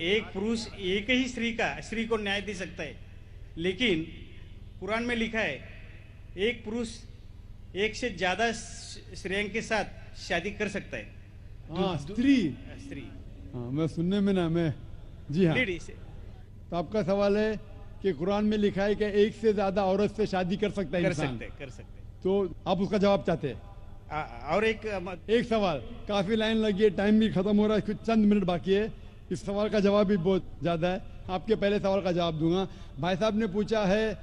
एक पुरुष एक ही स्त्री को न्याय दे सकता है, लेकिन कुरान में लिखा है एक पुरुष एक से ज्यादा स्त्रियों के साथ शादी कर सकता है। हाँ, स्त्री। हाँ, मैं सुनने में ना मैं जी हाँ। लेडीज। तो आपका सवाल है कि कुरान में लिखा है कि एक से ज्यादा औरत से शादी कर सकता है इंसान। कर सकते। तो आप उसका जवाब चाहते हैं? और एक सवाल, काफी लाइन लगी है, टाइम भी खत्म हो रहा है, कुछ चंद मिनट बाकी है। इस सवाल का जवाब भी बहुत ज्यादा है, आपके पहले सवाल का जवाब दूंगा। भाई साहब ने पूछा है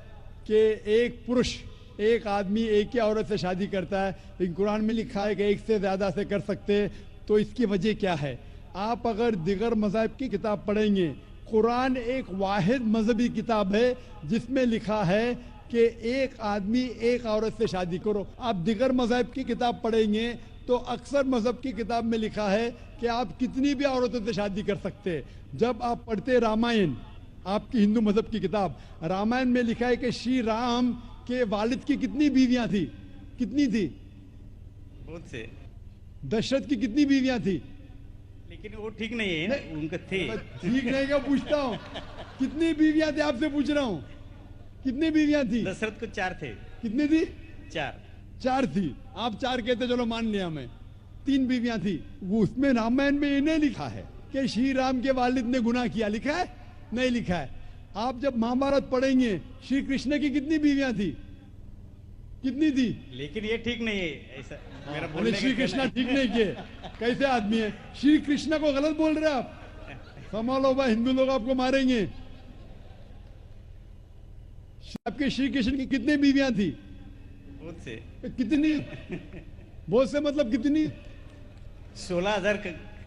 कि एक पुरुष एक आदमी एक ही औरत से शादी करता है, लेकिन कुरान में लिखा है कि एक से ज्यादा से कर सकते, तो इसकी वजह क्या है? आप अगर दिगर मज़हब की किताब पढ़ेंगे, कुरान एक वाहिद मजहबी किताब है जिसमें लिखा है कि एक आदमी एक औरत से शादी करो। आप दिगर मज़हब की किताब पढ़ेंगे तो अक्सर मज़हब की किताब में लिखा है कि आप कितनी भी औरतों से शादी कर सकते हैं। जब आप पढ़ते रामायण, आपकी हिंदू मज़हब की किताब, रामायण में लिखा है कि श्री राम के वालिद की कितनी बीवियां थी? कितनी थी? बहुत से। दशरथ की कितनी बीवियां थी? लेकिन वो ठीक नहीं है ना, उनके थे। ठीक नहीं क्या पूछता हूँ? कितनी बीवियां थी आपसे पूछ रहा हूँ, कितनी बीवियां थी? दशरथ को 4 थे। कितनी थी? 4 थी। आप 4 कहते, चलो मान लिया मैं। 3 बीवियां थी। वो उसमें रामायण में इन्हें लिखा है कि श्री राम के वालिद ने गुनाह किया, लिखा है? नहीं लिखा है। आप जब महाभारत पढ़ेंगे, श्री कृष्ण की कितनी बीवियां थी? कितनी थी? लेकिन ये ठीक नहीं है ऐसा मेरा बोलने। श्री कृष्ण ठीक नहीं किए, कैसे आदमी है? श्री कृष्ण को गलत बोल रहे आप, संभालो भाई, हिंदू लोग आपको मारेंगे। आपके श्री कृष्ण की कितनी बीवियां थी? बहुत से। कितनी? बहुत से मतलब कितनी? 16,000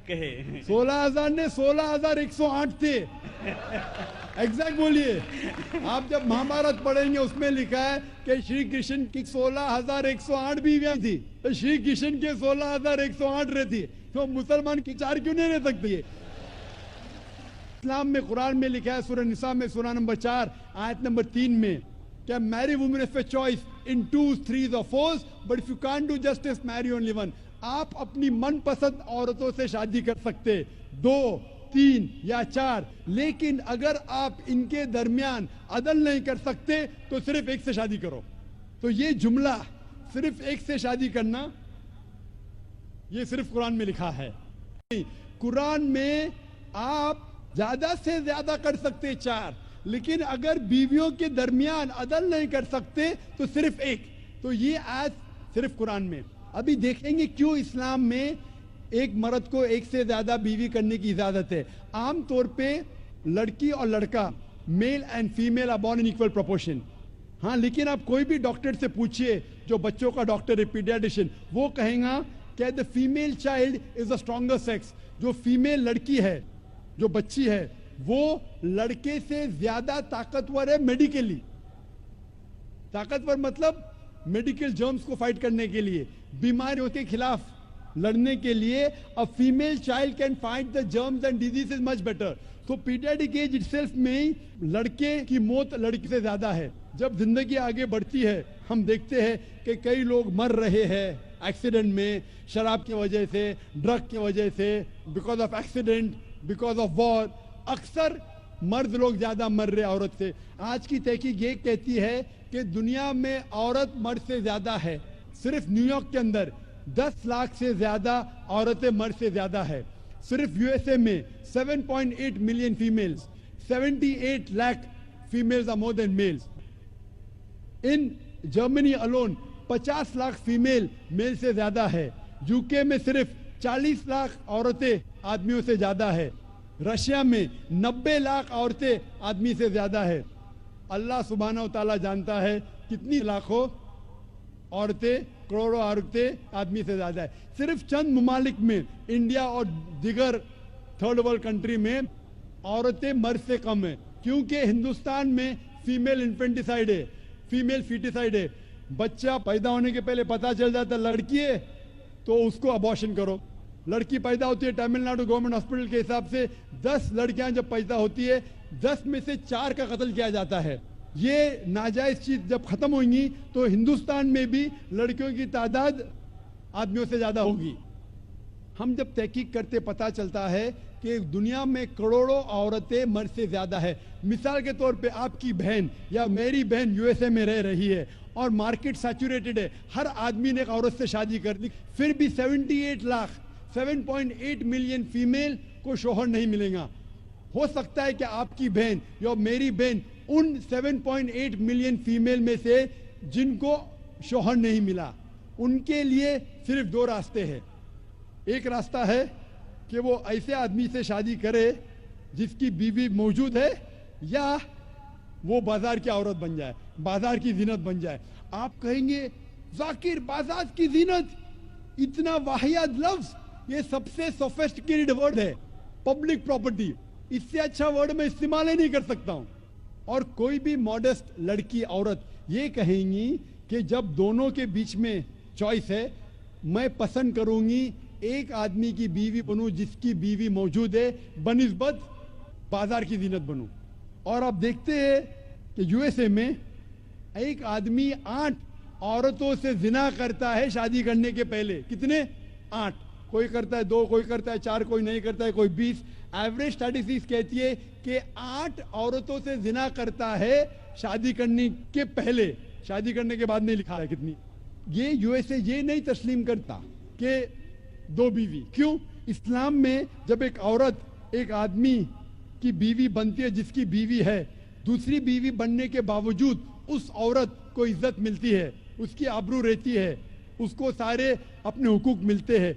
कहे। 16,000 ने 16,108 थे। एग्जैक्ट बोलिए। आप जब महाभारत पढ़ेंगे उसमें लिखा है कि श्री कृष्ण की 16,108 बीवियां थी, तो श्री कृष्ण के 16,108 रहती, तो मुसलमान की 4 क्यों नहीं रह सकती है? इस्लाम में कुरान में लिखा है, सूरह निसा में सूरह नंबर 4 आयत नंबर 3 में, क्या marry women if a choice in 2, 3 or 4, but if you can't do justice marry only one. आप अपनी मनपसंद औरतों से शादी कर सकते, 2, 3 या 4, लेकिन अगर आप इनके दरमियान अदल नहीं कर सकते तो सिर्फ एक से शादी करो। तो ये जुमला सिर्फ एक से शादी करना, ये सिर्फ कुरान में लिखा है। कुरान में आप ज्यादा से ज्यादा कर सकते 4, लेकिन अगर बीवियों के दरमियान अदल नहीं कर सकते तो सिर्फ एक। तो ये आज सिर्फ कुरान में। अभी देखेंगे क्यों इस्लाम में एक मर्द को एक से ज्यादा बीवी करने की इजाजत है। आमतौर पे लड़की और लड़का, male and female are born in equal proportion. हाँ, लेकिन आप कोई भी डॉक्टर से पूछिए, जो बच्चों का डॉक्टर है, पीडियाट्रिशियन, वो कहेगा कि the female child is the stronger sex. जो फीमेल लड़की है, जो बच्ची है, वो लड़के से ज्यादा ताकतवर है मेडिकली। ताकतवर मतलब मेडिकल जर्म्स को फाइट करने के लिए, बीमारियों के खिलाफ लड़ने के लिए। A female child can fight the germs and diseases much better. तो पीडियाट्रिक एज इटसेल्फ में ही लड़के की मौत लड़की से ज्यादा है। जब जिंदगी आगे बढ़ती है, हम देखते हैं कि कई लोग मर रहे हैं एक्सीडेंट में, शराब की वजह से, ड्रग की वजह से, because of accident, because of war. अक्सर मर्द लोग ज्यादा मर रहे औरत से। आज की तहकीक ये कहती है कि दुनिया में औरत मर्द से ज्यादा है। सिर्फ न्यूयॉर्क के अंदर 10 लाख से ज्यादा औरतें मर्द से ज्यादा है। सिर्फ यूएसए में 7.8 million females, 78 lakh females are more than males. In Germany alone 50 lakh female male से ज्यादा है। यूके में सिर्फ 40 लाख औरतें आदमियों से ज्यादा है। रशिया में 90 लाख औरतें आदमी से ज्यादा है। अल्लाह सुब्हानहू तआला जानता है कितनी लाखों औरतें, करोड़ों औरतें आदमी से ज्यादा है। सिर्फ चंद ममालिक में, इंडिया और दिगर थर्ड वर्ल्ड कंट्री में, औरतें मर्द से कम है, क्योंकि हिंदुस्तान में फीमेल इन्फेंटिसाइड है, फीमेल फीटिसाइड है। बच्चा पैदा होने के पहले पता चल जाता लड़की है तो उसको अबॉर्शन करो। लड़की पैदा होती है, तमिलनाडु गवर्नमेंट हॉस्पिटल के हिसाब से 10 लड़कियां जब पैदा होती है, 10 में से 4 का कत्ल किया जाता है। ये नाजायज चीज जब खत्म होंगी तो हिंदुस्तान में भी लड़कियों की तादाद आदमियों से ज्यादा होगी। हम जब तहकीक करते पता चलता है कि दुनिया में करोड़ों औरतें मर्द से ज्यादा है। मिसाल के तौर पे आपकी बहन या मेरी बहन यूएसए में रह रही है और मार्केट सैचुरेटेड है, हर आदमी ने एक औरत से शादी कर ली, फिर भी 78 लाख 7.8 मिलियन फीमेल को शोहर नहीं मिलेगा। हो सकता है कि आपकी बहन या मेरी बहन उन 7.8 मिलियन फीमेल में से जिनको शोहर नहीं मिला, उनके लिए सिर्फ दो रास्ते हैं। एक रास्ता है कि वो ऐसे आदमी से शादी करे जिसकी बीवी मौजूद है, या वो बाजार की औरत बन जाए, बाजार की जीनत बन जाए। आप कहेंगे जाकिर बाजार की जीनत, इतना वाहियात लफ्ज, ये सबसे सोफिस्टिकेटेड वर्ड है, पब्लिक प्रॉपर्टी, इससे अच्छा वर्ड मैं इस्तेमाल ही नहीं कर सकता हूं। और कोई भी मॉडेस्ट लड़की औरत ये कहेंगी कि जब दोनों के बीच में चॉइस है, मैं पसंद करूंगी एक आदमी की बीवी बनूं जिसकी बीवी मौजूद है बनिस्बत बाजार की जीनत बनूं। और आप देखते हैं कि यूएसए में एक आदमी 8 औरतों से जिना करता है शादी करने के पहले। कितने? 8। कोई करता है 2, कोई करता है 4, कोई नहीं करता है, कोई 20। एवरेज स्टैटिस्टिक्स कहती है कि 8 औरतों से जिना करता है शादी करने के पहले, शादी करने के बाद नहीं लिखा है कितनी। ये यूएसए ये नहीं तस्लीम करता कि 2 बीवी। क्यों? इस्लाम में जब एक औरत एक आदमी की बीवी बनती है जिसकी बीवी है, दूसरी बीवी बनने के बावजूद उस औरत को इज्जत मिलती है, उसकी आबरू रहती है, उसको सारे अपने हुकूक मिलते हैं।